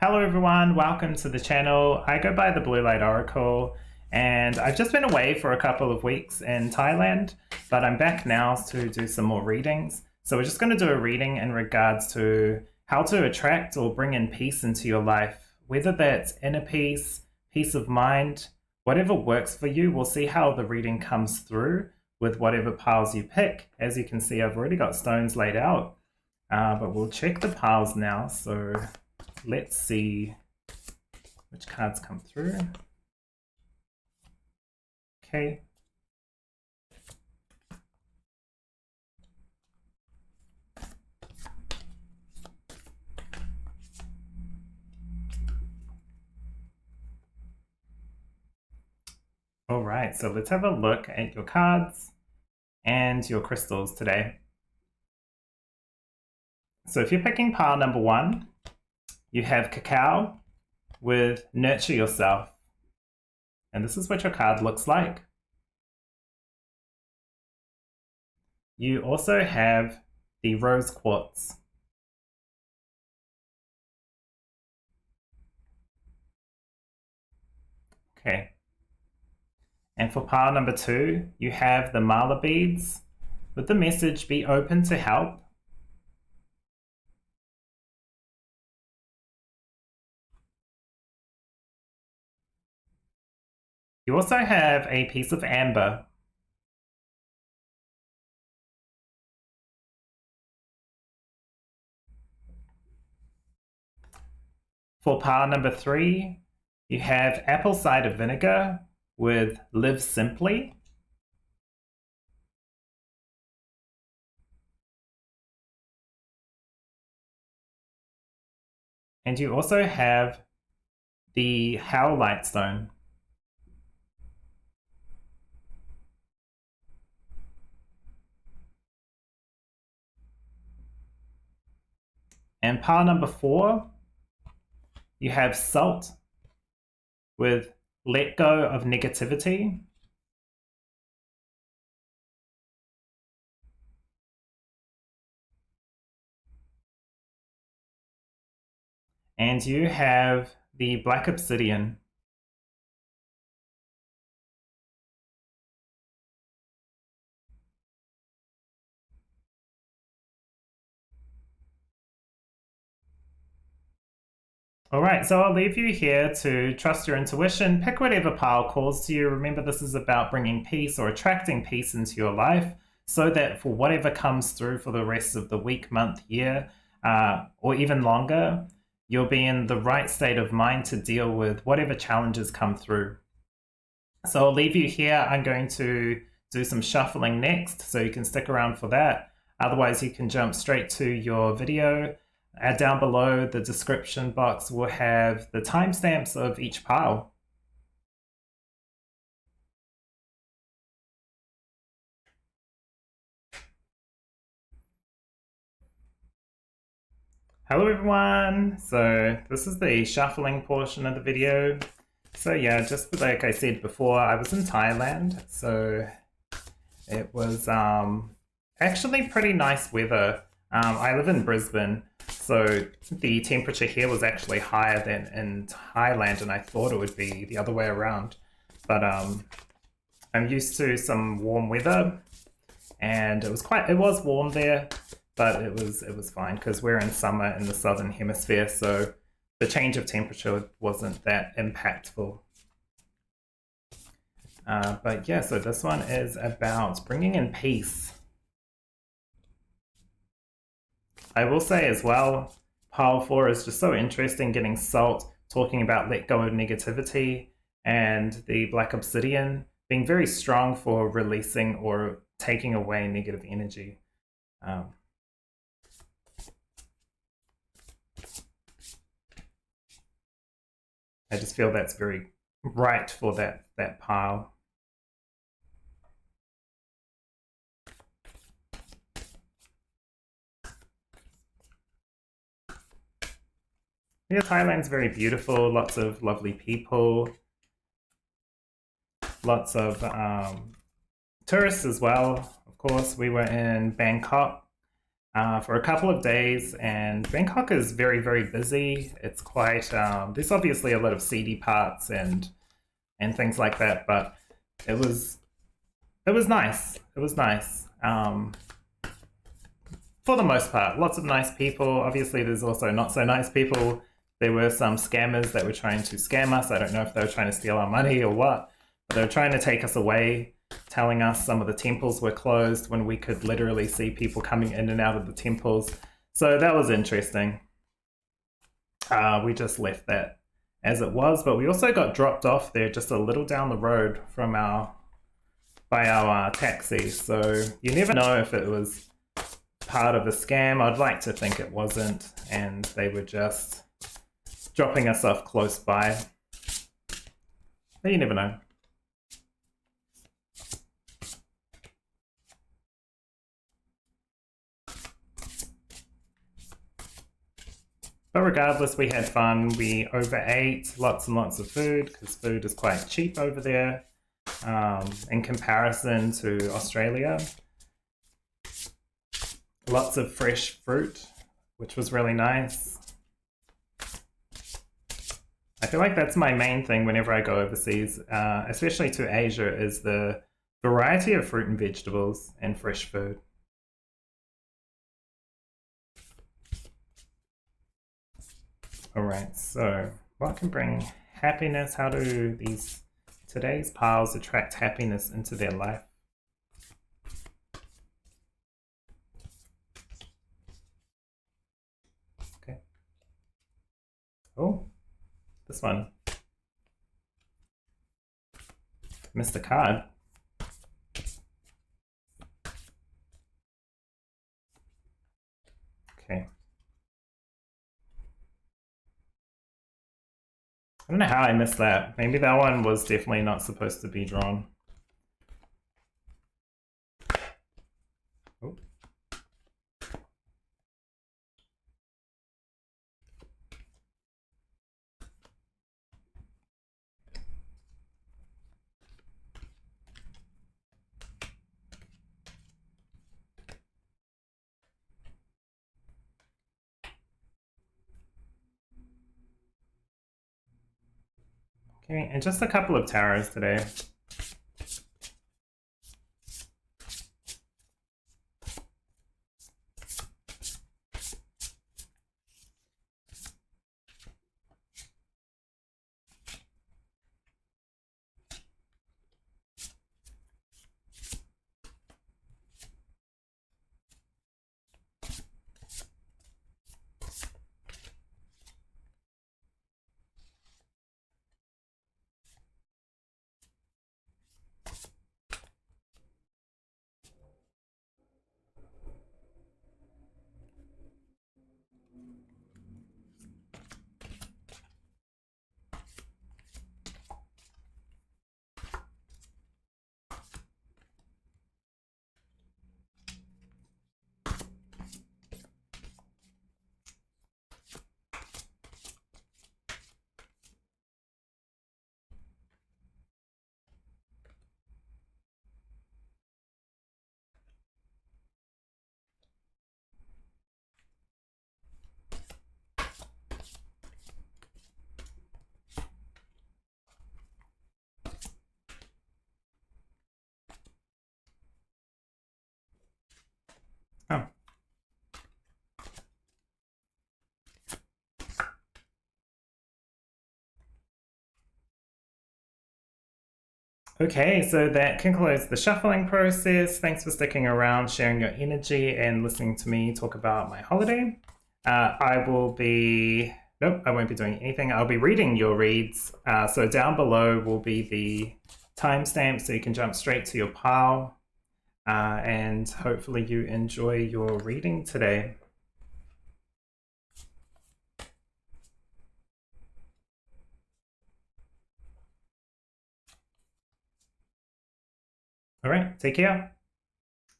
Hello everyone, welcome to the channel. I go by the Blue Light Oracle and I've just been away for a couple of weeks in Thailand, but I'm back now to do some more readings. So we're just going to do a reading in regards to how to attract or bring in peace into your life, whether that's inner peace, peace of mind, whatever works for you. We'll see how the reading comes through with whatever piles you pick. As you can see, I've already got stones laid out, but we'll check the piles now. So let's see which cards come through. Okay. All right, so let's have a look at your cards and your crystals today. So if you're picking pile number 1, you have cacao with nurture yourself. And this is what your card looks like. You also have the rose quartz. Okay. And for pile number 2, you have the mala beads with the message, be open to help. You also have a piece of amber. For pile number 3, you have apple cider vinegar with live simply. And you also have the Howlite stone. And pile number 4, you have salt with let go of negativity. And you have the black obsidian. All right, so I'll leave you here to trust your intuition. Pick whatever pile calls to you. Remember, this is about bringing peace or attracting peace into your life so that for whatever comes through for the rest of the week, month, year, or even longer, you'll be in the right state of mind to deal with whatever challenges come through. So I'll leave you here. I'm going to do some shuffling next, so you can stick around for that. Otherwise, you can jump straight to your video. Down below, the description box will have the timestamps of each pile. Hello everyone! So this is the shuffling portion of the video. So yeah, just like I said before, I was in Thailand, so it was actually pretty nice weather. I live in Brisbane, so the temperature here was actually higher than in Thailand, and I thought it would be the other way around. But I'm used to some warm weather, and it was warm there, but it was fine because we're in summer in the southern hemisphere, so the change of temperature wasn't that impactful. But yeah, so this one is about bringing in peace. I will say as well, pile 4 is just so interesting, getting salt, talking about let go of negativity, and the black obsidian being very strong for releasing or taking away negative energy. I just feel that's very right for that pile. Yeah, Thailand's very beautiful, lots of lovely people, lots of tourists as well. Of course, we were in Bangkok for a couple of days, and Bangkok is very, very busy. It's quite, there's obviously a lot of seedy parts and things like that, but it was nice. It was nice. For the most part, lots of nice people. Obviously, there's also not so nice people. There were some scammers that were trying to scam us. I don't know if they were trying to steal our money or what, but they were trying to take us away, telling us some of the temples were closed when we could literally see people coming in and out of the temples. So that was interesting. We just left that as it was, but we also got dropped off there just a little down the road from by our taxi. So you never know if it was part of a scam. I'd like to think it wasn't, and they were just dropping us off close by. But you never know. But regardless, we had fun. We overate lots and lots of food because food is quite cheap over there in comparison to Australia. Lots of fresh fruit, which was really nice. I feel like that's my main thing whenever I go overseas, especially to Asia, is the variety of fruit and vegetables and fresh food. Alright, so what can bring happiness? How do today's piles attract happiness into their life? Okay. Oh, this one. Missed a card. Okay. I don't know how I missed that. Maybe that one was definitely not supposed to be drawn. Oh. Okay, and just a couple of tarots today. Oh. Okay, so that concludes the shuffling process. Thanks for sticking around, sharing your energy, and listening to me talk about my holiday. I won't be doing anything. I'll be reading your reads. So down below will be the timestamp so you can jump straight to your pile. And hopefully you enjoy your reading today. All right, take care.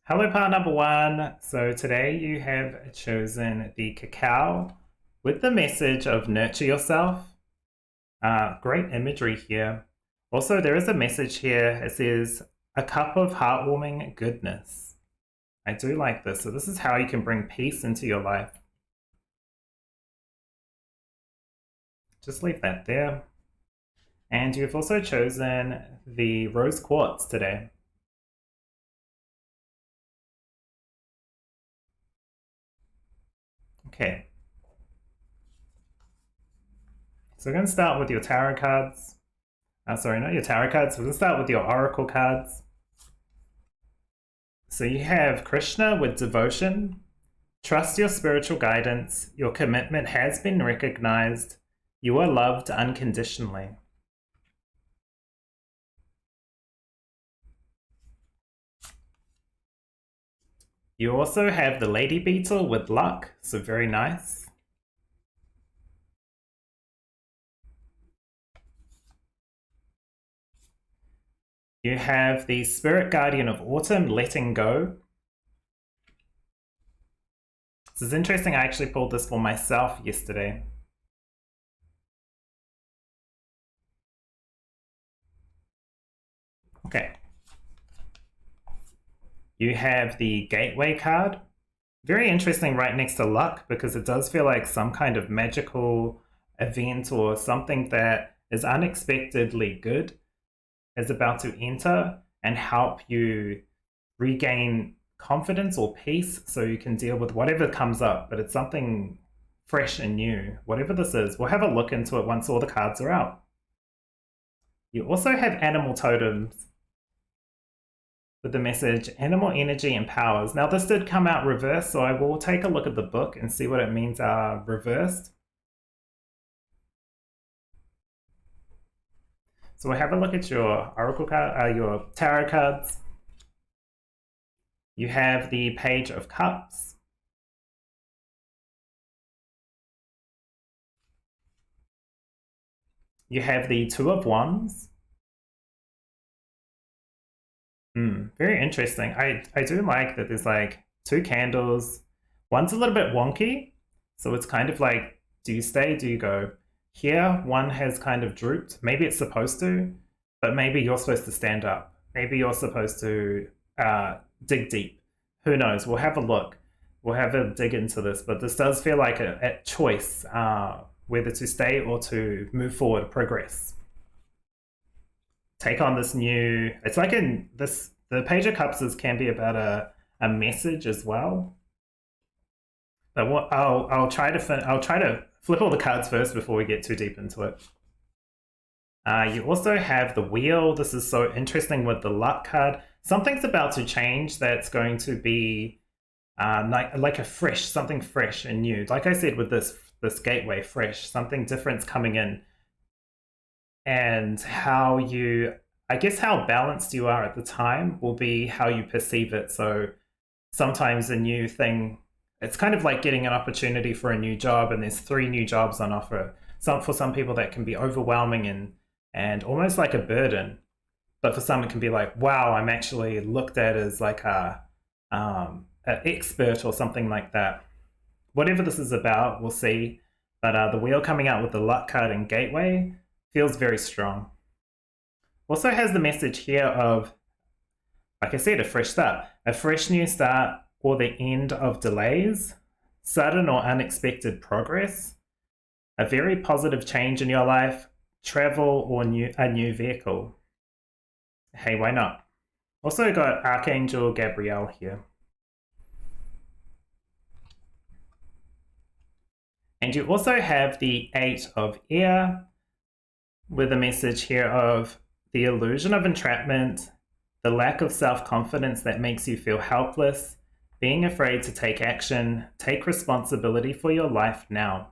Hello, part number one. So today you have chosen the cacao with the message of nurture yourself. Great imagery here. Also, there is a message here. It says, a cup of heartwarming goodness. I do like this. So this is how you can bring peace into your life. Just leave that there. And you've also chosen the rose quartz today. Okay. So we're going to start with your tarot cards. Sorry, not your tarot cards. We're going to start with your oracle cards. So you have Krishna with devotion. Trust your spiritual guidance. Your commitment has been recognized. You are loved unconditionally. You also have the lady beetle with luck, so very nice. You have the spirit guardian of autumn, letting go. This is interesting. I actually pulled this for myself yesterday. Okay. You have the gateway card. Very interesting right next to luck, because it does feel like some kind of magical event or something that is unexpectedly good is about to enter and help you regain confidence or peace so you can deal with whatever comes up. But it's something fresh and new. Whatever this is, we'll have a look into it once all the cards are out. You also have animal totems with the message animal energy and powers. Now this did come out reversed, so I will take a look at the book and see what it means reversed. So we'll have a look at your oracle card, your tarot cards. You have the Page of Cups. You have the Two of Wands. Very interesting. I do like that there's like two candles. One's a little bit wonky, so it's kind of like, do you stay, do you go? Here, one has kind of drooped. Maybe it's supposed to, but maybe you're supposed to stand up. Maybe you're supposed to dig deep. Who knows? We'll have a look. We'll have a dig into this, but this does feel like a choice, whether to stay or to move forward, progress. Take on this new, it's like the Page of Cups can be about a message as well. But what I'll try to flip all the cards first before we get too deep into it. You also have the wheel. This is so interesting with the luck card. Something's about to change that's going to be like something fresh and new. Like I said with this gateway, fresh, something different's coming in. And how balanced you are at the time will be how you perceive it. So sometimes a new thing, it's kind of like getting an opportunity for a new job, and there's 3 new jobs on offer. For some people that can be overwhelming and almost like a burden. But for some it can be like, wow, I'm actually looked at as like an expert or something like that. Whatever this is about, we'll see. But the wheel coming out with the luck card and gateway feels very strong. Also has the message here of, like I said, a fresh start, a fresh new start, or the end of delays, sudden or unexpected progress, a very positive change in your life, travel, or a new vehicle. Hey, why not? Also got Archangel Gabriel here. And you also have the 8 of Air, with a message here of the illusion of entrapment, the lack of self-confidence that makes you feel helpless, being afraid to take action, take responsibility for your life now.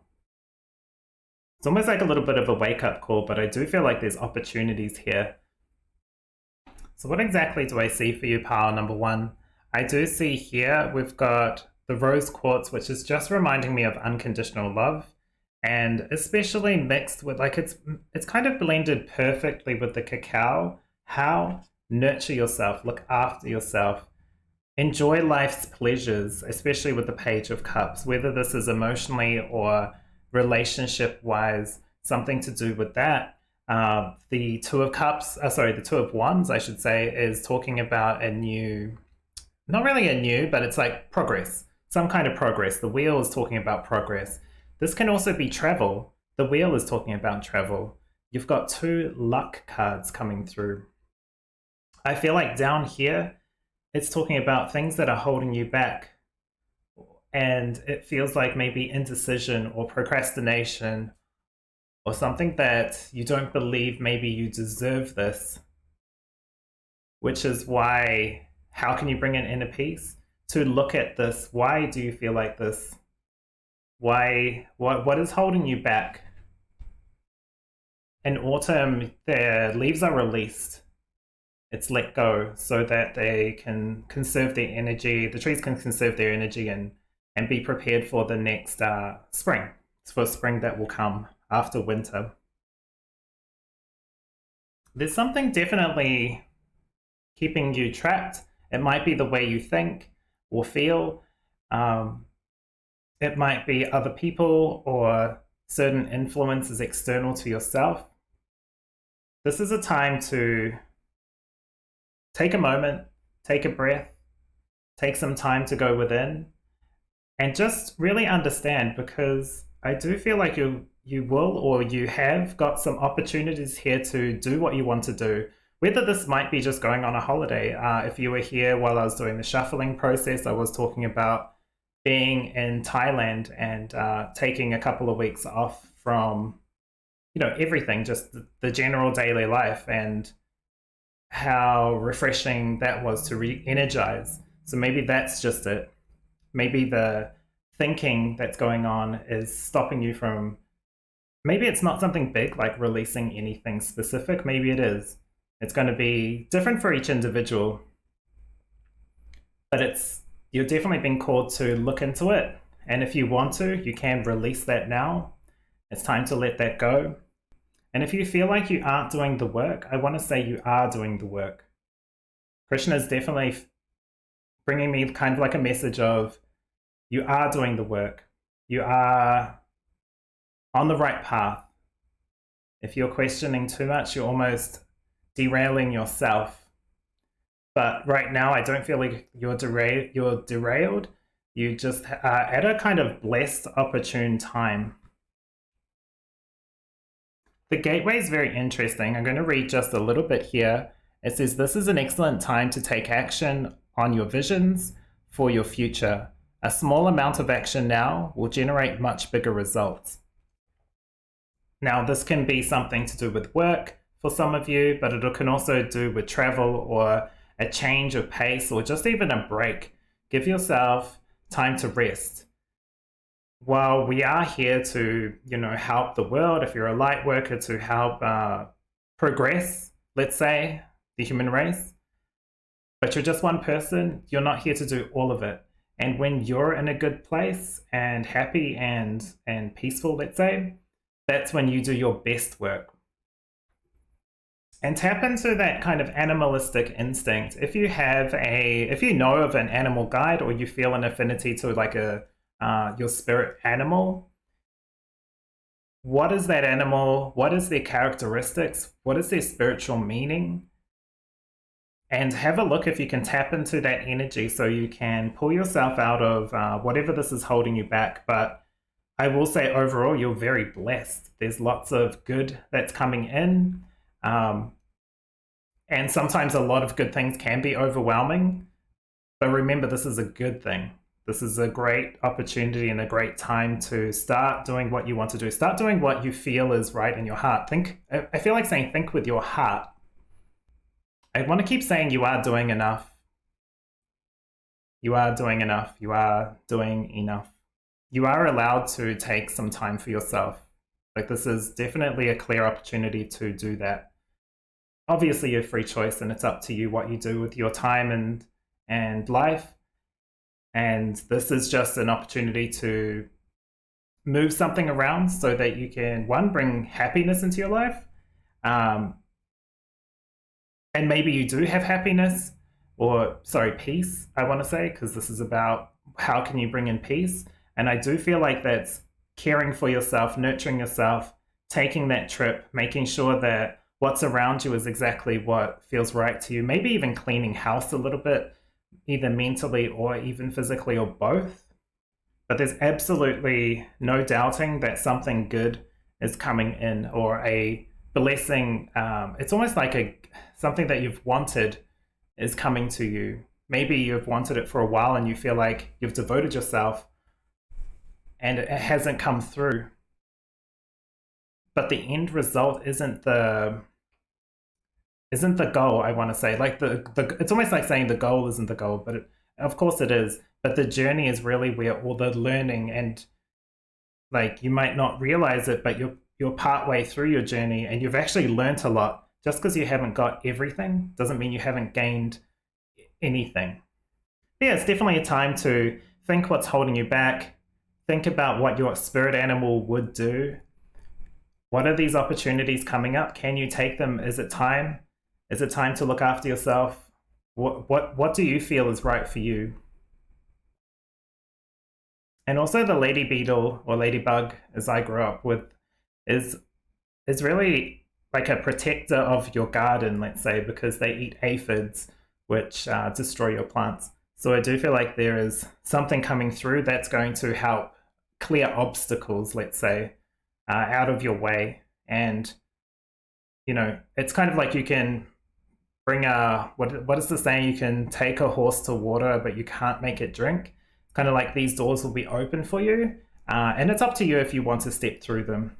It's almost like a little bit of a wake-up call, but I do feel like there's opportunities here. So what exactly do I see for you, pile number 1? I do see here we've got the rose quartz, which is just reminding me of unconditional love. And especially mixed with, like, it's kind of blended perfectly with the cacao. How? Nurture yourself, look after yourself, enjoy life's pleasures, especially with the Page of Cups, whether this is emotionally or relationship-wise, something to do with that. The Two of Cups, the Two of Wands, I should say, is talking about a new not really a new, but it's like progress, some kind of progress. The wheel is talking about progress. This can also be travel. The wheel is talking about travel. You've got 2 luck cards coming through. I feel like down here, it's talking about things that are holding you back. And it feels like maybe indecision or procrastination or something that you don't believe maybe you deserve this, which is why, how can you bring in inner peace? To look at this, why do you feel like this? Why, what is holding you back? In autumn, the leaves are released. It's let go so that they can conserve their energy. The trees can conserve their energy and be prepared for the next spring. It's for spring that will come after winter. There's something definitely keeping you trapped. It might be the way you think or feel. It might be other people or certain influences external to yourself. This is a time to take a moment, take a breath, take some time to go within, and just really understand, because I do feel like you will, or you have got some opportunities here to do what you want to do. Whether this might be just going on a holiday. If you were here while I was doing the shuffling process, I was talking about being in Thailand and taking a couple of weeks off from, everything, just the general daily life, and how refreshing that was to re-energize. So maybe that's just it. Maybe the thinking that's going on is stopping you from, maybe it's not something big like releasing anything specific. Maybe it is. It's going to be different for each individual. But you're definitely being called to look into it. And if you want to, you can release that now. It's time to let that go. And if you feel like you aren't doing the work, I want to say you are doing the work. Krishna is definitely bringing me kind of like a message of, you are doing the work. You are on the right path. If you're questioning too much, you're almost derailing yourself. But right now, I don't feel like you're derailed. You just are at a kind of blessed, opportune time. The gateway is very interesting. I'm going to read just a little bit here. It says, this is an excellent time to take action on your visions for your future. A small amount of action now will generate much bigger results. Now, this can be something to do with work for some of you, but it can also do with travel or a change of pace or just even a break. Give yourself time to rest. While we are here to, help the world, if you're a light worker, to help progress, let's say, the human race, but you're just one person, you're not here to do all of it. And when you're in a good place and happy and peaceful, let's say, that's when you do your best work. And tap into that kind of animalistic instinct. If you know of an animal guide, or you feel an affinity to like your spirit animal, what is that animal? What is their characteristics? What is their spiritual meaning? And have a look if you can tap into that energy so you can pull yourself out of whatever this is holding you back. But I will say overall, you're very blessed. There's lots of good that's coming in. And sometimes a lot of good things can be overwhelming. But remember, this is a good thing. This is a great opportunity and a great time to start doing what you want to do. Start doing what you feel is right in your heart. I feel like saying think with your heart. I want to keep saying you are doing enough. You are doing enough. You are doing enough. You are allowed to take some time for yourself. Like, this is definitely a clear opportunity to do that. Obviously, your free choice, and it's up to you what you do with your time and life. And this is just an opportunity to move something around so that you can, one, bring happiness into your life. And maybe you do have happiness, peace, I want to say, because this is about how can you bring in peace. And I do feel like that's caring for yourself, nurturing yourself, taking that trip, making sure that what's around you is exactly what feels right to you. Maybe even cleaning house a little bit, either mentally or even physically or both. But there's absolutely no doubting that something good is coming in, or a blessing. It's almost like something that you've wanted is coming to you. Maybe you've wanted it for a while and you feel like you've devoted yourself and it hasn't come through. But the end result isn't the goal, I want to say. Like it's almost like saying the goal isn't the goal, but of course it is. But the journey is really where all the learning, and like you might not realize it, but you're partway through your journey and you've actually learned a lot. Just because you haven't got everything doesn't mean you haven't gained anything. But yeah, it's definitely a time to think what's holding you back. Think about what your spirit animal would do. What are these opportunities coming up? Can you take them? Is it time? Is it time to look after yourself? What do you feel is right for you? And also the lady beetle, or ladybug, as I grew up with, is really like a protector of your garden, let's say, because they eat aphids, which destroy your plants. So I do feel like there is something coming through that's going to help clear obstacles, let's say, out of your way. And you know, it's kind of like you can bring a what is the saying? You can take a horse to water, but you can't make it drink. It's kind of like these doors will be open for you, and it's up to you if you want to step through them.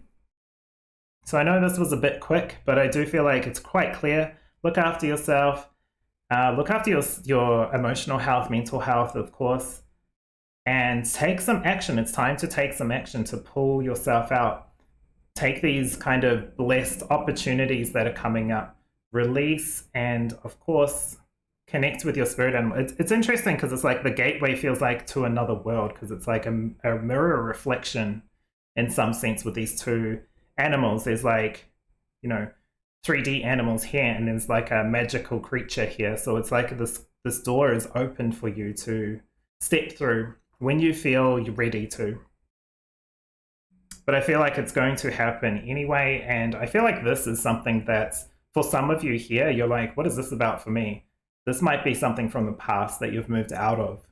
So I know this was a bit quick, but I do feel like it's quite clear. Look after yourself. Look after your emotional health, mental health, of course, and take some action. It's time to take some action to pull yourself out. Take these kind of blessed opportunities that are coming up, release, and of course, connect with your spirit animal. It's interesting because it's like the gateway feels like to another world, because it's like a mirror reflection in some sense with these two animals. There's like, you know, 3D animals here, and there's like a magical creature here. So it's like this door is open for you to step through when you feel you're ready to. But I feel like it's going to happen anyway, and I feel like this is something that's, for some of you here, you're like, what is this about for me? This might be something from the past that you've moved out of.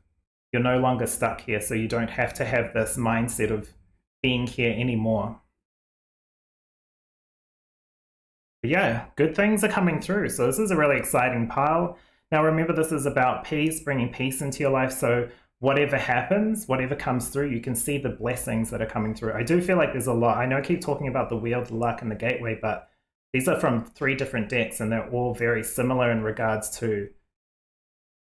You're no longer stuck here, so you don't have to have this mindset of being here anymore. But yeah, good things are coming through. So this is a really exciting pile. Now remember, this is about peace, bringing peace into your life. So whatever happens, whatever comes through, you can see the blessings that are coming through. I do feel like there's a lot. I know I keep talking about the wheel, the luck, and the gateway, but these are from 3 different decks, and they're all very similar in regards to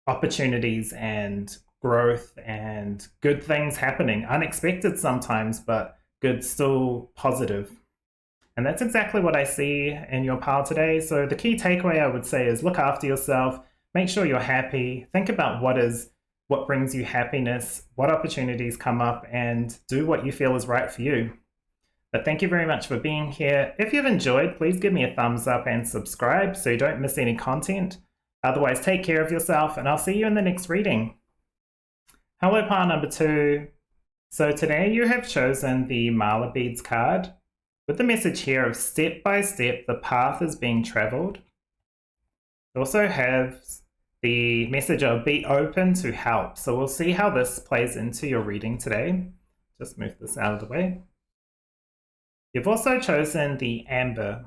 opportunities and growth and good things happening. Unexpected sometimes, but good, still positive. And that's exactly what I see in your pile today. So the key takeaway I would say is look after yourself, make sure you're happy, think about what brings you happiness, what opportunities come up, and do what you feel is right for you. But thank you very much for being here. If you've enjoyed, please give me a thumbs up and subscribe so you don't miss any content. Otherwise, take care of yourself, and I'll see you in the next reading. Hello, pile number 2. So today you have chosen the Mala Beads card with the message here of step by step, the path is being traveled. It also has the message of be open to help. So we'll see how this plays into your reading today. Just move this out of the way. You've also chosen the amber.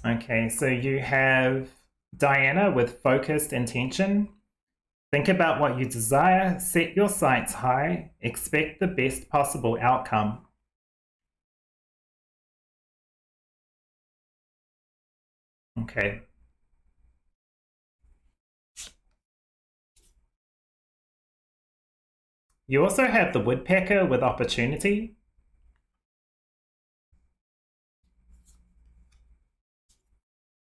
Okay, so you have Diana with focused intention. Think about what you desire, set your sights high, expect the best possible outcome. Okay. You also have the woodpecker with opportunity.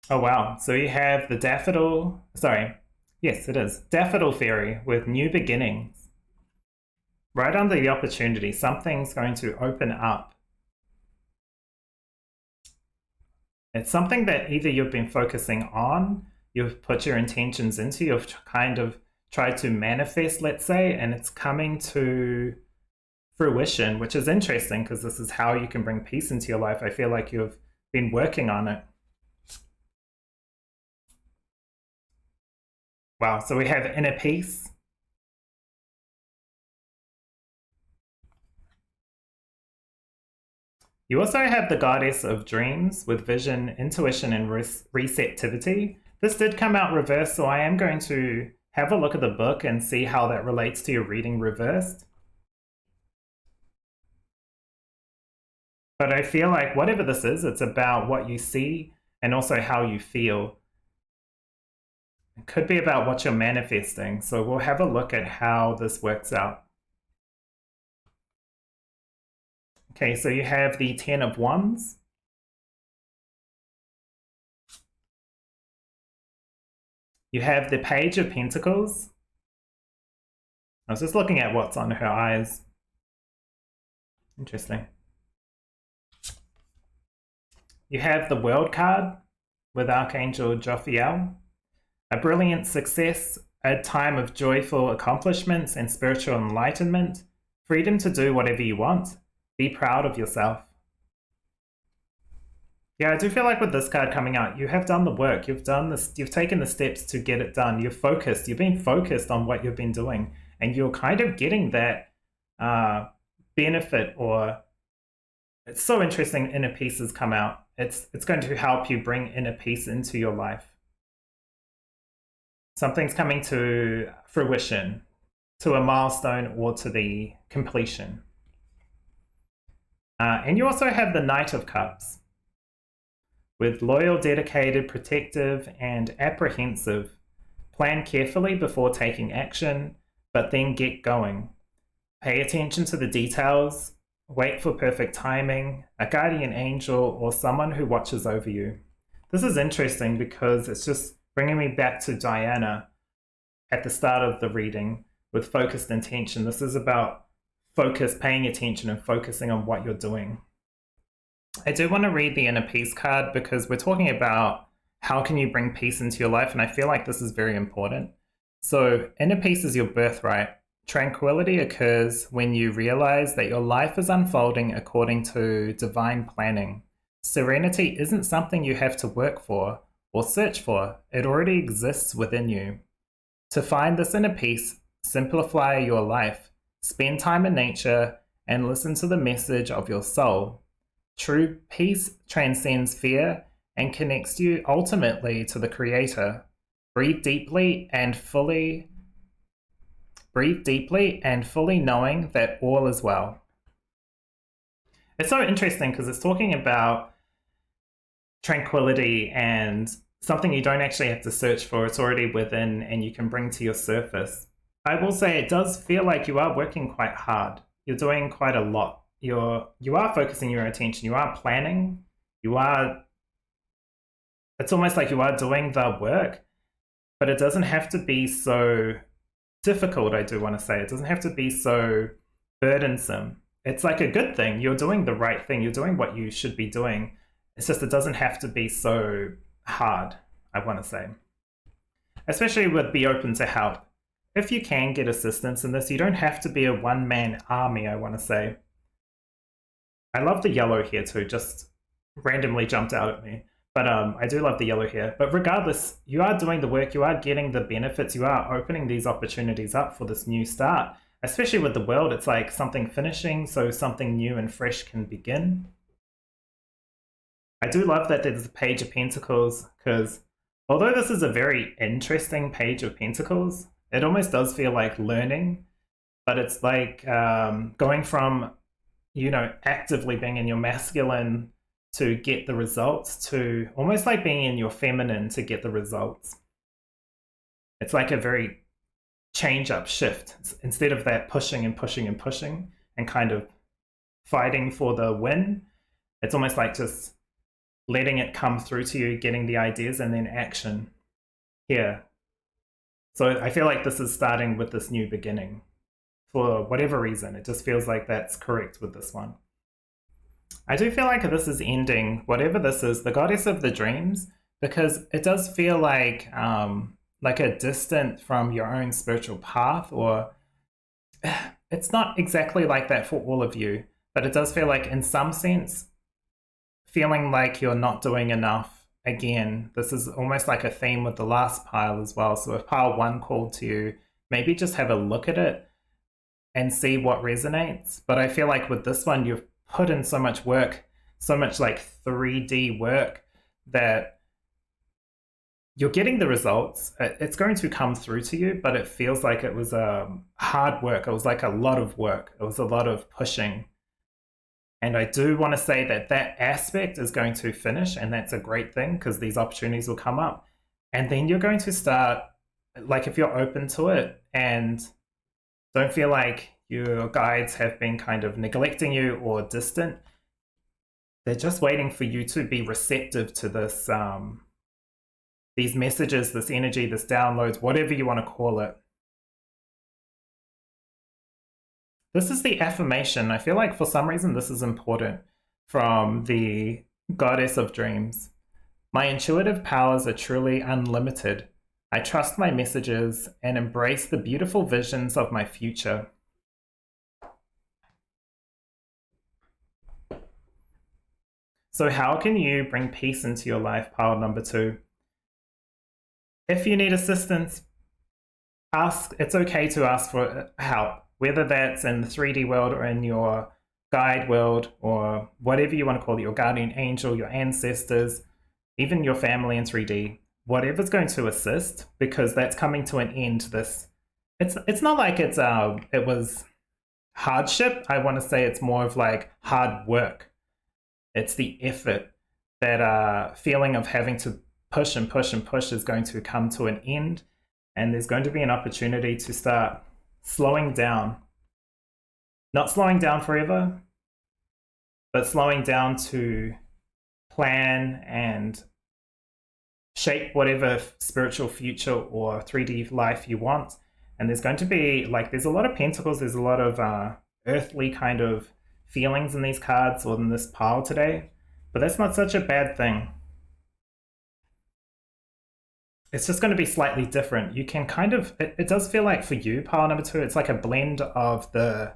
Oh wow, so you have the daffodil, sorry, yes it is, daffodil fairy with new beginnings. Right under the opportunity, something's going to open up. It's something that either you've been focusing on, you've put your intentions into, you've kind of tried to manifest, let's say, and it's coming to fruition, which is interesting because this is how you can bring peace into your life. I feel like you've been working on it. Wow, so we have inner peace. You also have the goddess of dreams with vision, intuition, and receptivity. This did come out reversed, so I am going to have a look at the book and see how that relates to your reading reversed. But I feel like whatever this is, it's about what you see and also how you feel. It could be about what you're manifesting. So we'll have a look at how this works out. Okay, so you have the 10 of Wands. You have the Page of Pentacles. I was just looking at what's on her eyes. Interesting. You have the World card with Archangel Jophiel. A brilliant success, a time of joyful accomplishments and spiritual enlightenment, freedom to do whatever you want. Be proud of yourself. Yeah, I do feel like with this card coming out, you have done the work. You've done this. You've taken the steps to get it done. You're focused. You've been focused on what you've been doing, and you're kind of getting that benefit. Or it's so interesting. Inner peace has come out. It's going to help you bring inner peace into your life. Something's coming to fruition, to a milestone, or to the completion. And you also have the Knight of Cups with loyal, dedicated, protective, and apprehensive. Plan carefully before taking action, but then get going. Pay attention to the details. Wait for perfect timing, a guardian angel, or someone who watches over you. This is interesting because it's just bringing me back to Diana at the start of the reading with focused intention. This is about focus, paying attention and focusing on what you're doing. I do want to read the inner peace card because we're talking about how can you bring peace into your life, and I feel like this is very important. So inner peace is your birthright. Tranquility occurs when you realize that your life is unfolding according to divine planning. Serenity isn't something you have to work for or search for. It already exists within you. To find this inner peace, simplify your life. Spend time in nature and listen to the message of your soul. True peace transcends fear and connects you ultimately to the Creator. Breathe deeply and fully knowing that all is well. It's so interesting because it's talking about tranquility and something you don't actually have to search for. It's already within and you can bring to your surface. I will say it does feel like you are working quite hard. You're doing quite a lot. You are focusing your attention. You are planning. It's almost like you are doing the work, but it doesn't have to be so difficult, I do want to say. It doesn't have to be so burdensome. It's like a good thing. You're doing the right thing. You're doing what you should be doing. It's just it doesn't have to be so hard, I want to say. Especially with be open to help. If you can get assistance in this, you don't have to be a one-man army, I want to say. I love the yellow here too, just randomly jumped out at me. But I do love the yellow here. But regardless, you are doing the work, you are getting the benefits, you are opening these opportunities up for this new start. Especially with the world, it's like something finishing, so something new and fresh can begin. I do love that there's the Page of Pentacles, because although this is a very interesting Page of Pentacles, it almost does feel like learning, but it's like going from, actively being in your masculine to get the results to almost like being in your feminine to get the results. It's like a very change up shift. Instead of that pushing and pushing and pushing and kind of fighting for the win, it's almost like just letting it come through to you, getting the ideas and then action here. So I feel like this is starting with this new beginning. For whatever reason, it just feels like that's correct with this one. I do feel like this is ending, whatever this is, the goddess of the dreams, because it does feel like a distant from your own spiritual path, or it's not exactly like that for all of you, but it does feel like in some sense, feeling like you're not doing enough. Again, this is almost like a theme with the last pile as well. So if pile 1 called to you, maybe just have a look at it and see what resonates. But I feel like with this one, you've put in so much work, so much like 3D work, that you're getting the results. It's going to come through to you, but it feels like it was hard work. It was like a lot of work. It was a lot of pushing. And I do want to say that that aspect is going to finish, and that's a great thing because these opportunities will come up. And then you're going to start, like, if you're open to it and don't feel like your guides have been kind of neglecting you or distant, they're just waiting for you to be receptive to this, these messages, this energy, this downloads, whatever you want to call it. This is the affirmation. I feel like for some reason this is important from the Goddess of Dreams. My intuitive powers are truly unlimited. I trust my messages and embrace the beautiful visions of my future. So how can you bring peace into your life, pile number 2? If you need assistance, ask. It's okay to ask for help, whether that's in the 3D world or in your guide world or whatever you want to call it, your guardian angel, your ancestors, even your family in 3D, whatever's going to assist, because that's coming to an end. This, it's not like it was hardship. I want to say it's more of like hard work. It's the effort. That feeling of having to push and push and push is going to come to an end, and there's going to be an opportunity to start slowing down. Not slowing down forever, but slowing down to plan and shape whatever spiritual future or 3D life you want. And there's going to be, like, there's a lot of pentacles, there's a lot of earthly kind of feelings in these cards or in this pile today, but that's not such a bad thing. It's just going to be slightly different. You can kind of, it does feel like for you, pile number 2, it's like a blend of the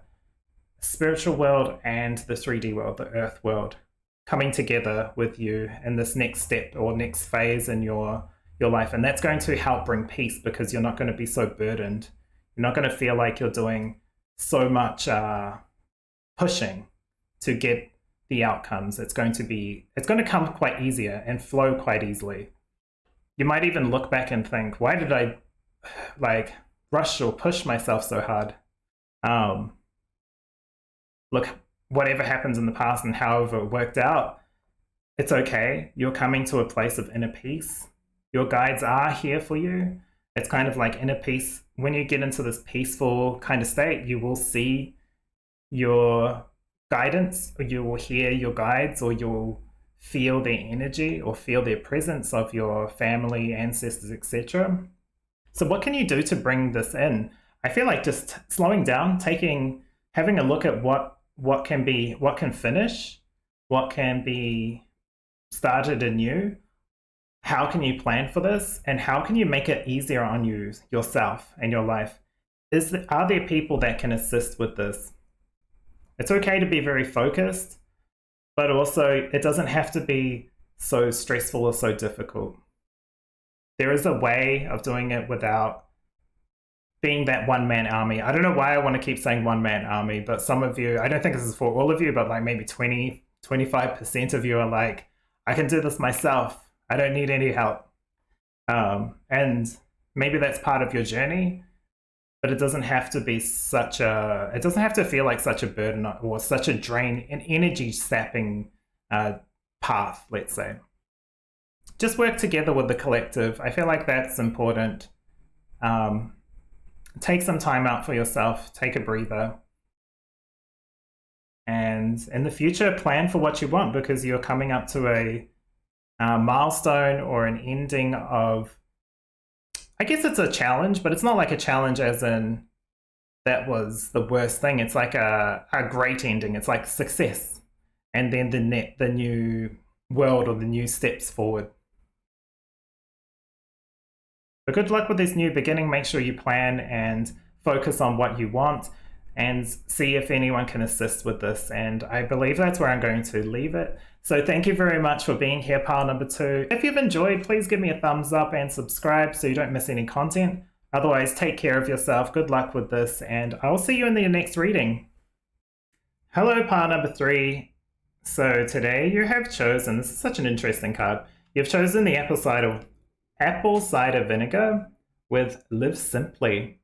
spiritual world and the 3D world, the earth world, coming together with you in this next step or next phase in your life. And that's going to help bring peace, because you're not going to be so burdened. You're not going to feel like you're doing so much pushing to get the outcomes. It's going to come quite easier and flow quite easily. You might even look back and think, why did I like rush or push myself so hard? Look, whatever happens in the past and however it worked out, it's okay. You're coming to a place of inner peace. Your guides are here for you. It's kind of like inner peace. When you get into this peaceful kind of state, you will see your guidance, or you will hear your guides, or you'll feel their energy or feel their presence of your family, ancestors, etc. So what can you do to bring this in? I feel like just slowing down, having a look at what can finish, what can be started anew, how can you plan for this, and how can you make it easier on yourself and your life? Are there people that can assist with this? It's okay to be very focused, but also it doesn't have to be so stressful or so difficult. There is a way of doing it without being that one-man army. I don't know why I want to keep saying one-man army, but some of you, I don't think this is for all of you, but like maybe 25% of you are like, I can do this myself. I don't need any help. And maybe that's part of your journey, but it doesn't have to be it doesn't have to feel like such a burden or such a drain, an energy sapping path, let's say. Just work together with the collective. I feel like that's important. Take some time out for yourself, take a breather. And in the future, plan for what you want, because you're coming up to a milestone or an ending of, I guess it's a challenge, but it's not like a challenge as in that was the worst thing. It's like a great ending. It's like success. And then the new world or the new steps forward. But good luck with this new beginning. Make sure you plan and focus on what you want. and see if anyone can assist with this. And I believe that's where I'm going to leave it. So thank you very much for being here, pile number 2. If you've enjoyed, please give me a thumbs up and subscribe so you don't miss any content. Otherwise, take care of yourself. Good luck with this, and I will see you in the next reading. Hello, pile number 3. So today you have chosen, this is such an interesting card, you've chosen the apple cider vinegar with Live Simply.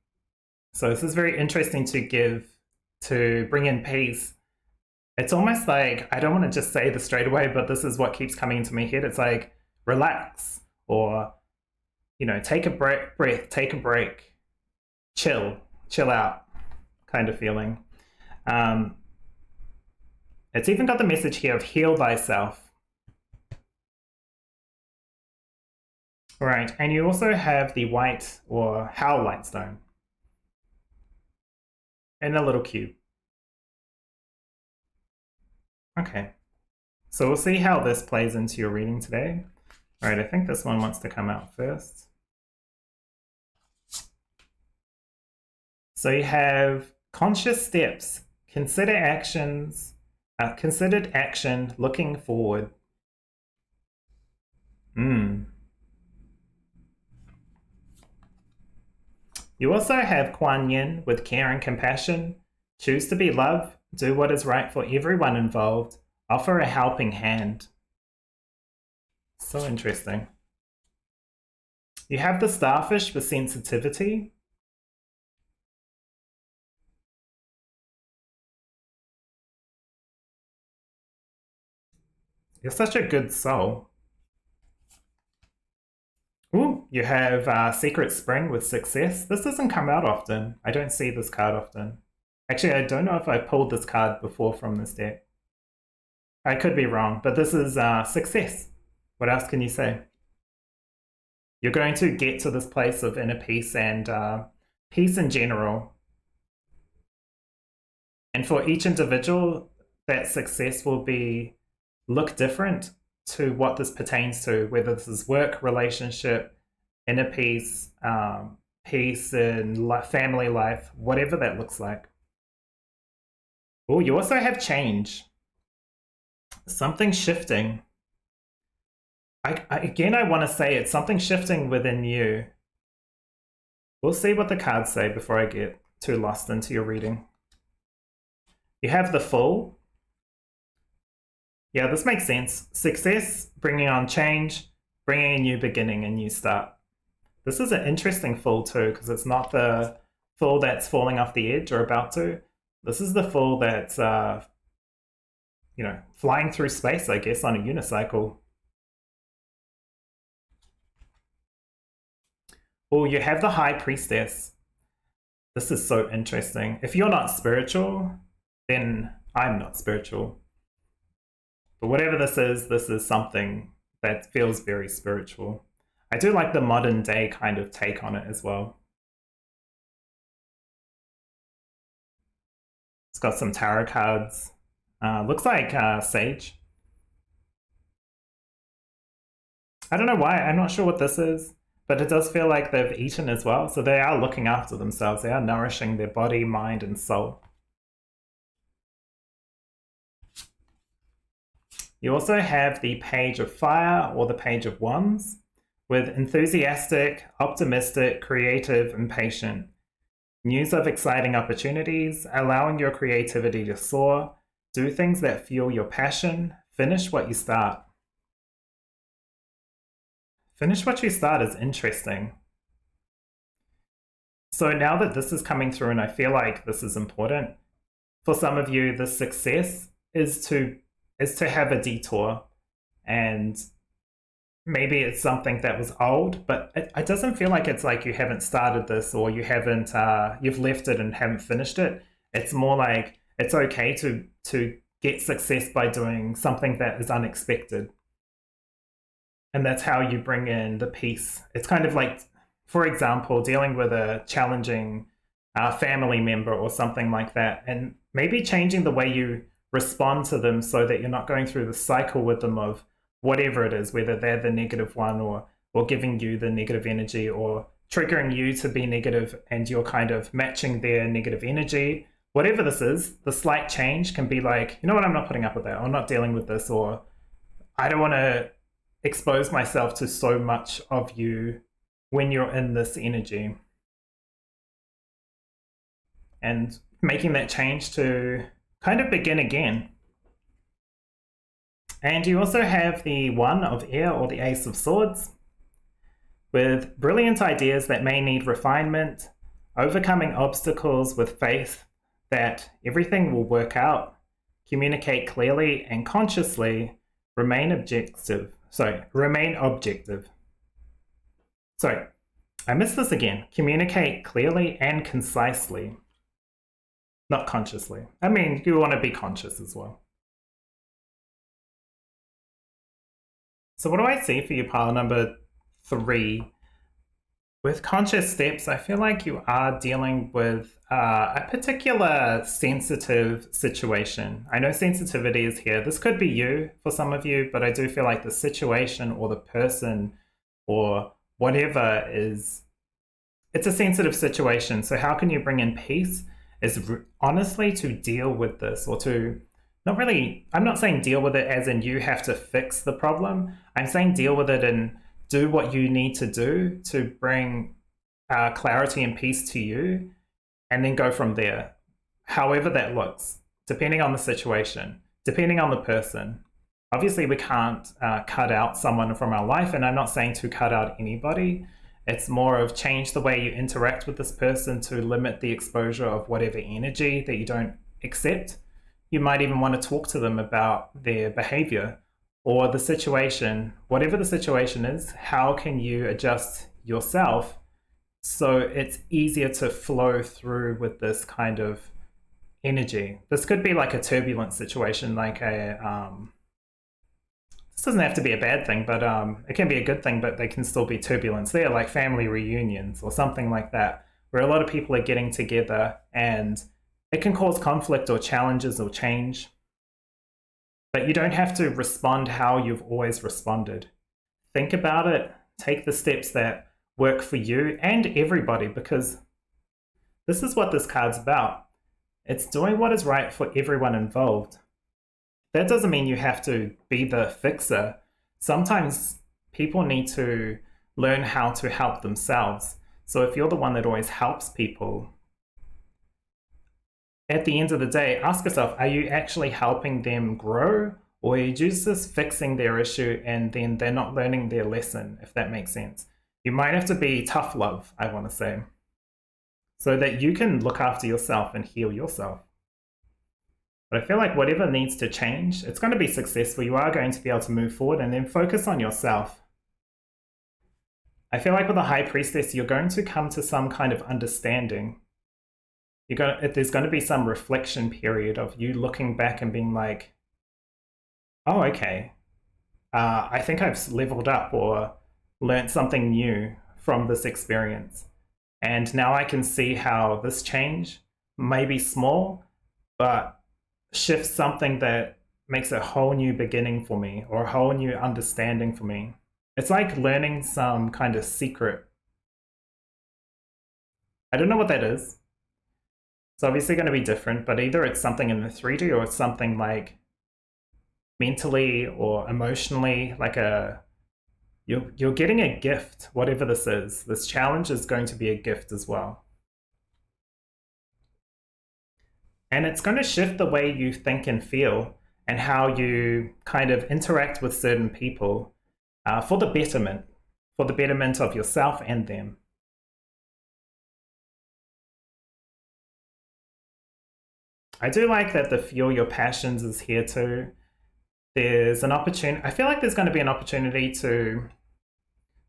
So this is very interesting to bring in peace. It's almost like, I don't want to just say this straight away, but this is what keeps coming into my head. It's like, relax, or, you know, take a breath, take a break, chill out kind of feeling. It's even got the message here of heal thyself. All right, and you also have the white or Howlite stone in a little cube. Okay, so we'll see how this plays into your reading today. All right, I think this one wants to come out first. So you have conscious steps, considered action, looking forward. You also have Kuan Yin with care and compassion. Choose to be love, do what is right for everyone involved, offer a helping hand. So interesting. You have the starfish with sensitivity. You're such a good soul. Ooh, you have Secret Spring with success. This doesn't come out often. I don't see this card often. Actually, I don't know if I pulled this card before from this deck. I could be wrong, but this is success. What else can you say? You're going to get to this place of inner peace and peace in general. And for each individual, that success will look different to what this pertains to, whether this is work, relationship, inner peace, peace in family life, whatever that looks like. Oh, you also have change. Something shifting. Again, I want to say it's something shifting within you. We'll see what the cards say before I get too lost into your reading. You have the Fool. Yeah, this makes sense. Success, bringing on change, bringing a new beginning, a new start. This is an interesting Fool too, because it's not the Fool that's falling off the edge or about to. This is the Fool that's, you know, flying through space, I guess, on a unicycle. Oh, you have the High Priestess. This is so interesting. If you're not spiritual, then I'm not spiritual. But whatever this is something that feels very spiritual. I do like the modern day kind of take on it as well. It's got some tarot cards. Looks like sage. I don't know why. I'm not sure what this is, but it does feel like they've eaten as well. So they are looking after themselves. They are nourishing their body, mind, and soul. You also have the Page of Fire or the Page of Wands with enthusiastic, optimistic, creative, and patient. News of exciting opportunities, allowing your creativity to soar, do things that fuel your passion, finish what you start. Finish what you start is interesting. So now that this is coming through, and I feel like this is important, for some of you, the success is to have a detour, and maybe it's something that was old, but it doesn't feel like it's like you haven't started this or you haven't, you've left it and haven't finished it. It's more like it's okay to get success by doing something that is unexpected. And that's how you bring in the peace. It's kind of like, for example, dealing with a challenging family member or something like that, and maybe changing the way you respond to them so that you're not going through the cycle with them of whatever it is, whether they're the negative one or giving you the negative energy or triggering you to be negative and you're kind of matching their negative energy, whatever this is, the slight change can be like, you know what, I'm not putting up with that, I'm not dealing with this, or I don't want to expose myself to so much of you when you're in this energy. And making that change to kind of begin again. And you also have the One of Air, or the Ace of Swords, with brilliant ideas that may need refinement, overcoming obstacles with faith that everything will work out, communicate clearly and consciously, remain objective. Sorry, I missed this again. Communicate clearly and concisely. Not consciously. I mean, you want to be conscious as well. So what do I see for you, pile number 3? With conscious steps, I feel like you are dealing with a particular sensitive situation. I know sensitivity is here. This could be you for some of you, but I do feel like the situation or the person or whatever it's a sensitive situation. So how can you bring in peace is honestly to deal with this, or to not really, I'm not saying deal with it as in you have to fix the problem. I'm saying deal with it and do what you need to do to bring clarity and peace to you, and then go from there. However that looks, depending on the situation, depending on the person. Obviously, we can't cut out someone from our life, and I'm not saying to cut out anybody. It's more of change the way you interact with this person to limit the exposure of whatever energy that you don't accept. You might even want to talk to them about their behavior or the situation. Whatever the situation is, how can you adjust yourself so it's easier to flow through with this kind of energy? This could be like a turbulent situation, like this doesn't have to be a bad thing, but it can be a good thing, but they can still be turbulence there, like family reunions or something like that, where a lot of people are getting together and it can cause conflict or challenges or change. But you don't have to respond how you've always responded. Think about it, take the steps that work for you and everybody, because this is what this card's about. It's doing what is right for everyone involved. That doesn't mean you have to be the fixer. Sometimes people need to learn how to help themselves. So if you're the one that always helps people, at the end of the day, ask yourself, are you actually helping them grow? Or are you just fixing their issue and then they're not learning their lesson, if that makes sense? You might have to be tough love, I want to say, so that you can look after yourself and heal yourself. But I feel like whatever needs to change, it's going to be successful. You are going to be able to move forward, and then focus on yourself. I feel like with the High Priestess, you're going to come to some kind of understanding. There's going to be some reflection period of you looking back and being like, oh, okay, I think I've leveled up or learned something new from this experience. And now I can see how this change may be small, but shifts something that makes a whole new beginning for me, or a whole new understanding for me. It's like learning some kind of secret. I don't know what that is. It's obviously going to be different, but either it's something in the 3D or it's something like mentally or emotionally, like you're getting a gift, whatever this is. This challenge is going to be a gift as well. And it's going to shift the way you think and feel and how you kind of interact with certain people for the betterment of yourself and them. I do like that the Fuel Your Passions is here too. There's an opportunity, I feel like there's going to be an opportunity to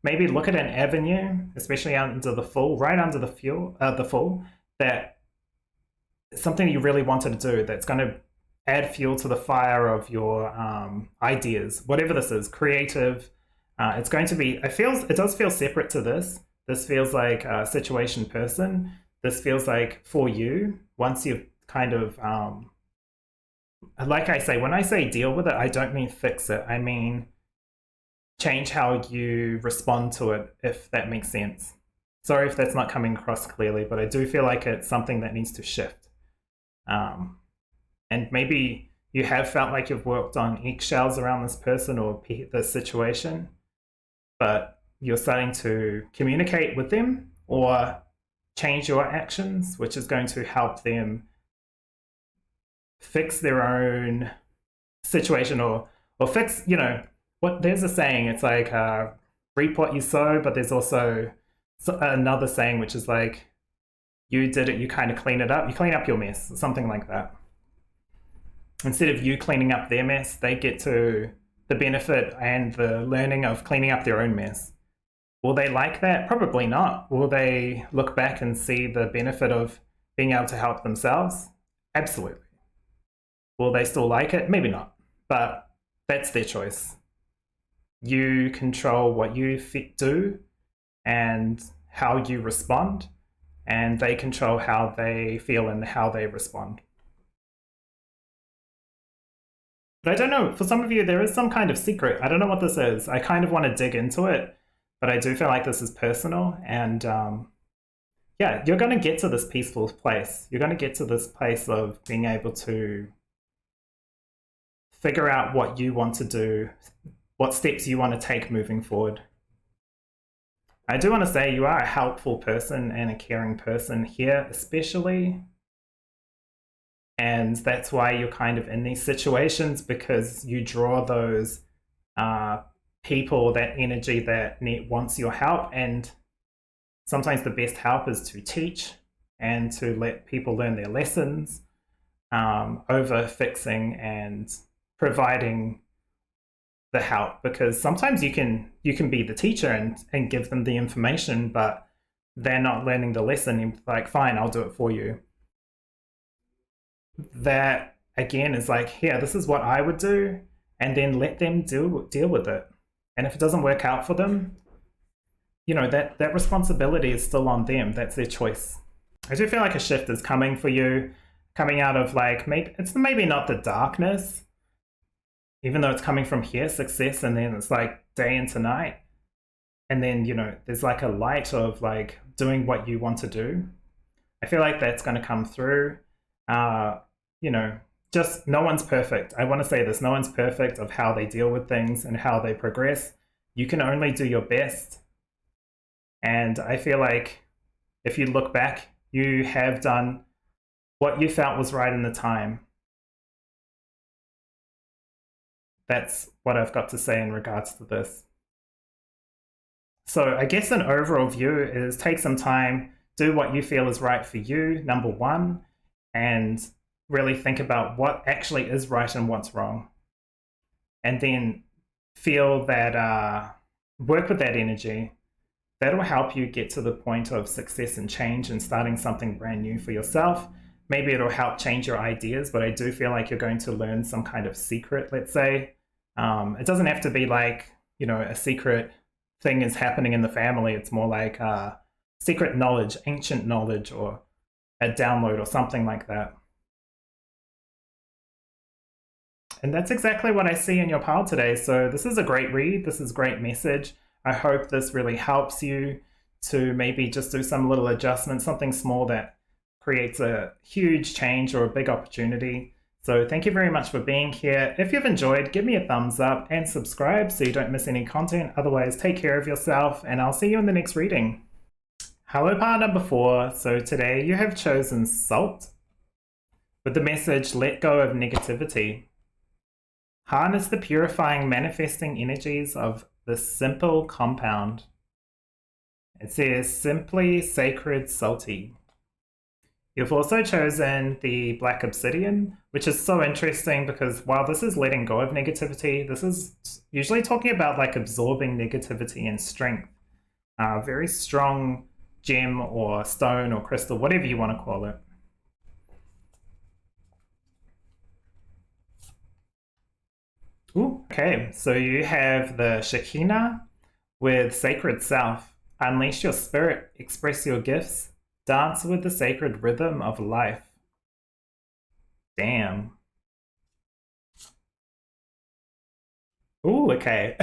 maybe look at an avenue, especially under the full, right under the full, that something you really wanted to do that's going to add fuel to the fire of your ideas, whatever this is, creative. It's going to be, it does feel separate to this. This feels like a situation person. This feels like for you, once you've kind of, like I say, when I say deal with it, I don't mean fix it. I mean change how you respond to it, if that makes sense. Sorry if that's not coming across clearly, but I do feel like it's something that needs to shift. And maybe you have felt like you've worked on eggshells around this person or this situation, but you're starting to communicate with them or change your actions, which is going to help them fix their own situation or fix, what there's a saying, it's like reap what you sow, but there's also another saying which is like, you did it, you kind of clean it up, you clean up your mess, something like that. Instead of you cleaning up their mess, they get to the benefit and the learning of cleaning up their own mess. Will they like that? Probably not. Will they look back and see the benefit of being able to help themselves? Absolutely. Will they still like it? Maybe not. But that's their choice. You control what you do and how you respond, and they control how they feel and how they respond. But I don't know, for some of you, there is some kind of secret. I don't know what this is. I kind of want to dig into it, but I do feel like this is personal. And yeah, you're going to get to this peaceful place. You're going to get to this place of being able to figure out what you want to do, what steps you want to take moving forward. I do want to say you are a helpful person and a caring person here, especially. And that's why you're kind of in these situations, because you draw those people, that energy that wants your help. And sometimes the best help is to teach and to let people learn their lessons over fixing and providing the help. Because sometimes you can be the teacher and give them the information, but they're not learning the lesson. You're like, fine, I'll do it for you. That again is like, here, this is what I would do, and then let them deal with it. And if it doesn't work out for them, that responsibility is still on them. That's their choice. I do feel like a shift is coming for you, coming out of like, maybe not the darkness, even though it's coming from here, success, and then it's like day into night, and then there's like a light of like doing what you want to do. I feel like that's going to come through. Just no one's perfect. I want to say this, no one's perfect of how they deal with things and how they progress. You can only do your best. And I feel like if you look back, you have done what you felt was right in the time. That's what I've got to say in regards to this. So I guess an overall view is take some time, do what you feel is right for you, number one, and really think about what actually is right and what's wrong. And then feel that, work with that energy. That'll help you get to the point of success and change and starting something brand new for yourself. Maybe it'll help change your ideas, but I do feel like you're going to learn some kind of secret, let's say. It doesn't have to be like, a secret thing is happening in the family. It's more like secret knowledge, ancient knowledge, or a download or something like that. And that's exactly what I see in your pile today. So this is a great read. This is a great message. I hope this really helps you to maybe just do some little adjustment, something small that creates a huge change or a big opportunity. So thank you very much for being here. If you've enjoyed, give me a thumbs up and subscribe so you don't miss any content. Otherwise, take care of yourself and I'll see you in the next reading. Hello, part number 4. So today you have chosen Salt with the message, let go of negativity. Harness the purifying, manifesting energies of the simple compound. It says simply sacred salty. You've also chosen the black obsidian, which is so interesting because while this is letting go of negativity, this is usually talking about like absorbing negativity and strength. Very strong gem or stone or crystal, whatever you want to call it. Ooh, okay, so you have the Shekinah with Sacred Self. Unleash your spirit, express your gifts, dance with the sacred rhythm of life. Damn. Ooh, okay.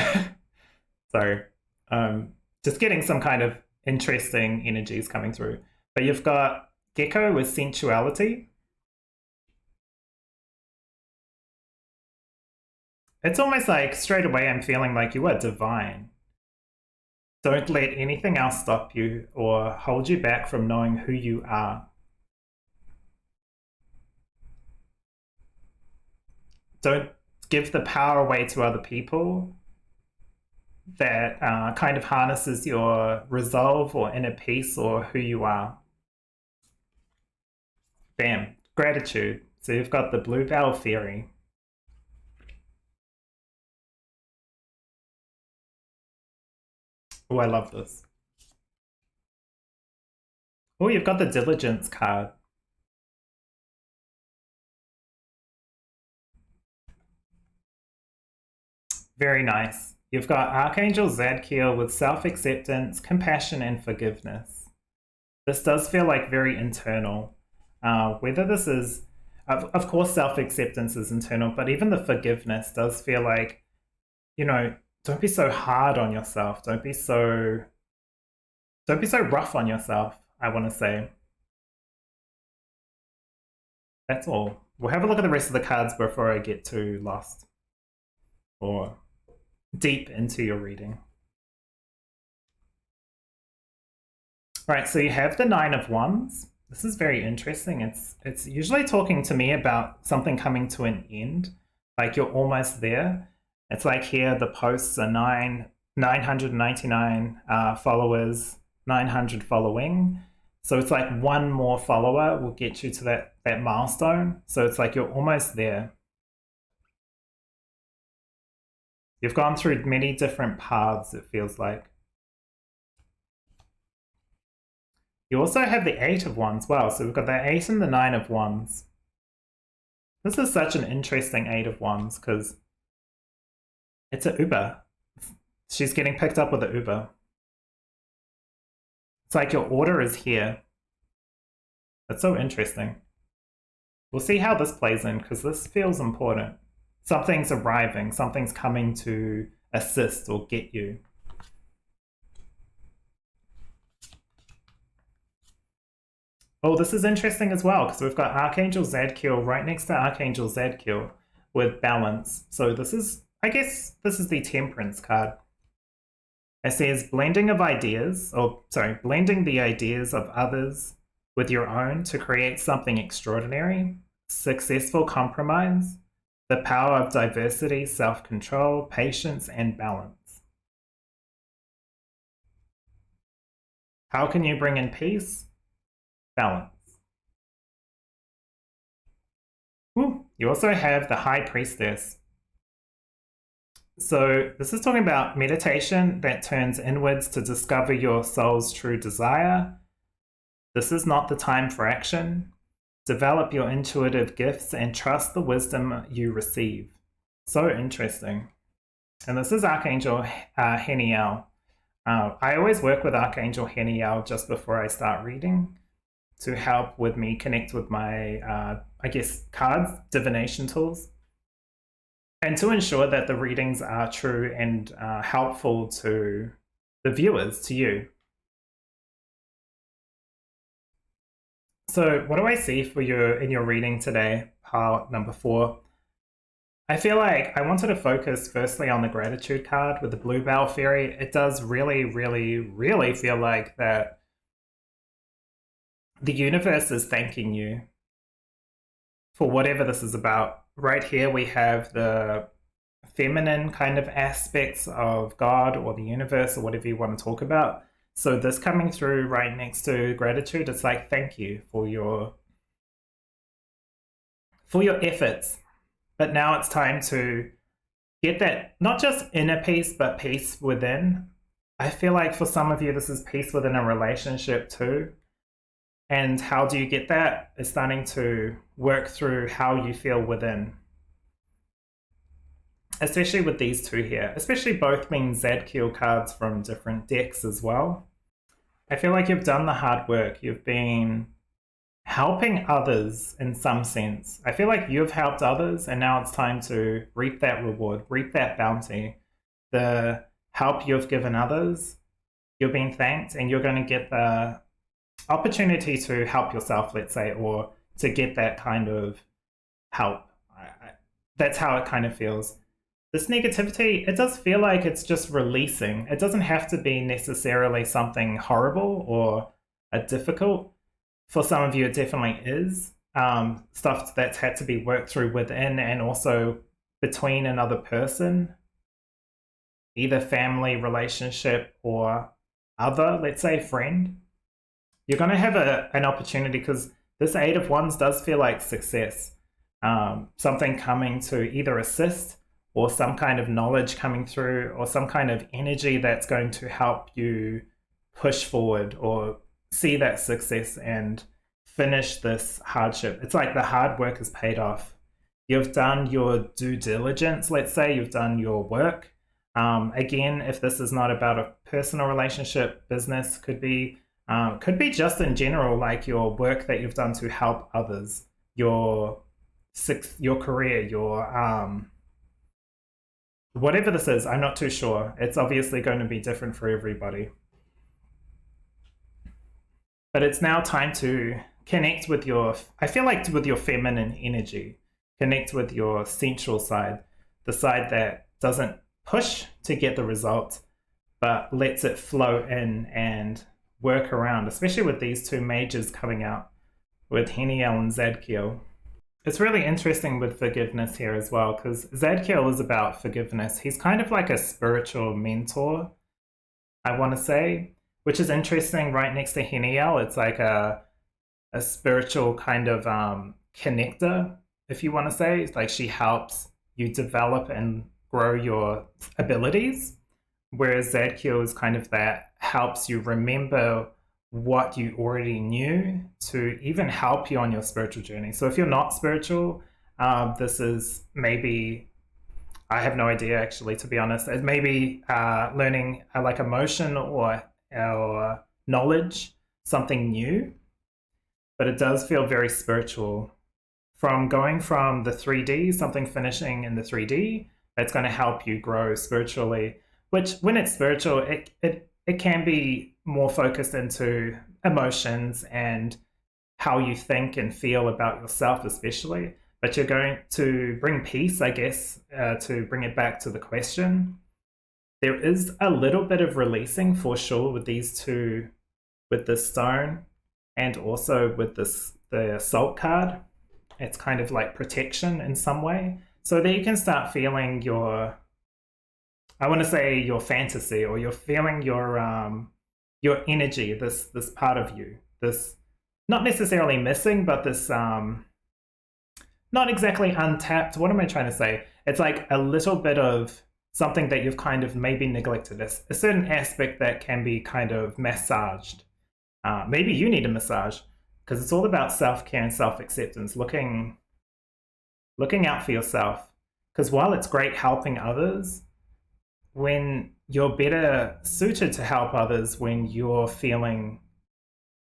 So, just getting some kind of interesting energies coming through. But you've got Gecko with sensuality. It's almost like straight away I'm feeling like you are divine. Don't let anything else stop you or hold you back from knowing who you are. Don't give the power away to other people that kind of harnesses your resolve or inner peace or who you are. Bam. Gratitude. So you've got the bluebell theory. Oh, I love this. Oh, you've got the diligence card. Very nice. You've got Archangel Zadkiel with self-acceptance, compassion, and forgiveness. This does feel like very internal. Whether this is, of course, self-acceptance is internal, but even the forgiveness does feel like, you know, don't be so hard on yourself. Don't be so rough on yourself, I want to say. That's all. We'll have a look at the rest of the cards before I get too lost or deep into your reading. All right, so you have the Nine of Wands. This is very interesting. It's usually talking to me about something coming to an end, like you're almost there. It's like here the posts are 999 followers, 900 following. So it's like one more follower will get you to that milestone. So it's like you're almost there. You've gone through many different paths, it feels like. You also have the Eight of Wands. Wow, so we've got the 8 and the 9 of Wands. This is such an interesting 8 of Wands because it's an Uber. She's getting picked up with an Uber. It's like your order is here. That's so interesting. We'll see how this plays in because this feels important. Something's arriving. Something's coming to assist or get you. Oh, this is interesting as well because we've got Archangel Zadkiel right next to Archangel Zadkiel with balance. So this is, I guess, this is the Temperance card. It says blending the ideas of others with your own to create something extraordinary, successful compromise, the power of diversity, self-control, patience, and balance. How can you bring in peace? Balance. Ooh, you also have the High Priestess. So this is talking about meditation that turns inwards to discover your soul's true desire. This is not the time for action. Develop your intuitive gifts and trust the wisdom you receive. So interesting. And this is Archangel Heniel. I always work with Archangel Heniel just before I start reading to help with me connect with my, I guess, cards, divination tools, and to ensure that the readings are true and helpful to the viewers, to you. So what do I see for you in your reading today, part number 4? I feel like I wanted to focus firstly on the gratitude card with the bluebell fairy. It does really, really, really feel like that the universe is thanking you for whatever this is about. Right here we have the feminine kind of aspects of God or the universe or whatever you want to talk about. So this coming through right next to gratitude, it's like thank you for your efforts. But now it's time to get that not just inner peace but peace within. I feel like for some of you this is peace within a relationship too. And how do you get that? It's starting to work through how you feel within. Especially with these two here, especially both being Zadkiel cards from different decks as well. I feel like you've done the hard work. You've been helping others in some sense. I feel like you've helped others and now it's time to reap that reward, reap that bounty. The help you've given others, you're being thanked and you're going to get the opportunity to help yourself, let's say, or to get that kind of help. That's how it kind of feels. this negativity, it does feel like it's just releasing. It doesn't have to be necessarily something horrible or difficult. For some of you, it definitely is. Stuff that's had to be worked through within and also between another person, either family, relationship, or other, let's say, friend. You're going to have an opportunity because this Eight of Wands does feel like success. Something coming to either assist or some kind of knowledge coming through or some kind of energy that's going to help you push forward or see that success and finish this hardship. It's like the hard work is paid off. You've done your due diligence, let's say, you've done your work. Again, if this is not about a personal relationship, business, could be just in general, like your work that you've done to help others, your career, your whatever this is, I'm not too sure. It's obviously going to be different for everybody. But it's now time to connect with I feel like with your feminine energy, connect with your sensual side, the side that doesn't push to get the result, but lets it flow in and work around, especially with these two majors coming out with Heniel and Zadkiel. It's really interesting with forgiveness here as well, because Zadkiel is about forgiveness. He's kind of like a spiritual mentor, I want to say, which is interesting. Right next to Heniel, it's like a spiritual kind of connector, if you want to say. It's like she helps you develop and grow your abilities, whereas Zadkiel is kind of that helps you remember what you already knew to even help you on your spiritual journey. So if you're not spiritual, this is maybe, I have no idea actually, to be honest. It may be learning like emotion or knowledge, something new, but it does feel very spiritual. From going from the 3D, something finishing in the 3D, that's going to help you grow spiritually, which when it's spiritual, it can be more focused into emotions and how you think and feel about yourself especially, but you're going to bring peace, I guess, to bring it back to the question. There is a little bit of releasing for sure with these two, with the stone and also with the salt card. It's kind of like protection in some way. So that you can start feeling your, I want to say your fantasy, or you're feeling your energy, this part of you, this not necessarily missing, but this not exactly untapped. What am I trying to say? It's like a little bit of something that you've kind of maybe neglected, a certain aspect that can be kind of massaged. Maybe you need a massage, because it's all about self-care and self-acceptance, looking out for yourself. Because while it's great helping others, when you're better suited to help others when you're feeling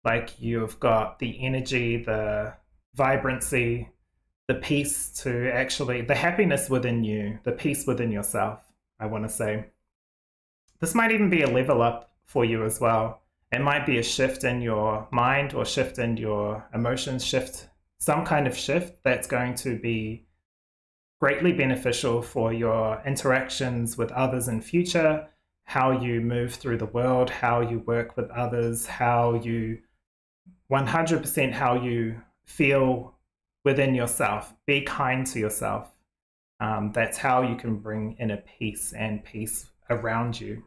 like you've got the energy, the vibrancy, the peace to actually, the happiness within you, the peace within yourself, I want to say. This might even be a level up for you as well. It might be a shift in your mind or shift in your emotions, some kind of shift that's going to be greatly beneficial for your interactions with others in future, how you move through the world, how you work with others, how you 100% how you feel within yourself. Be kind to yourself. That's how you can bring inner peace and peace around you.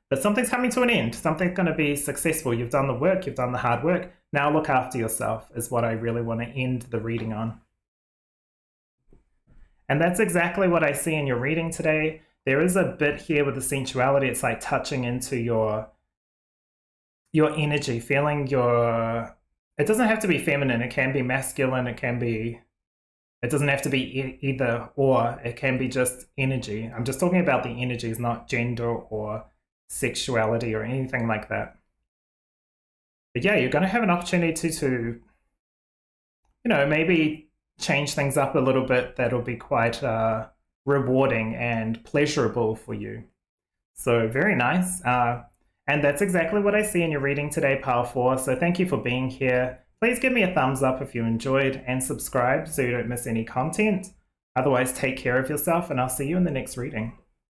But something's coming to an end. Something's going to be successful. You've done the work, you've done the hard work. Now look after yourself is what I really want to end the reading on. And that's exactly what I see in your reading today. There is a bit here with the sensuality. It's like touching into your energy, feeling it doesn't have to be feminine. It can be masculine. It doesn't have to be either or. It can be just energy. I'm just talking about the energies, not gender or sexuality or anything like that. But yeah, you're going to have an opportunity to, maybe change things up a little bit. That'll be quite rewarding and pleasurable for you. So very nice. And that's exactly what I see in your reading today, Pile 4. So thank you for being here. Please give me a thumbs up if you enjoyed and subscribe so you don't miss any content. Otherwise, take care of yourself, and I'll see you in the next reading.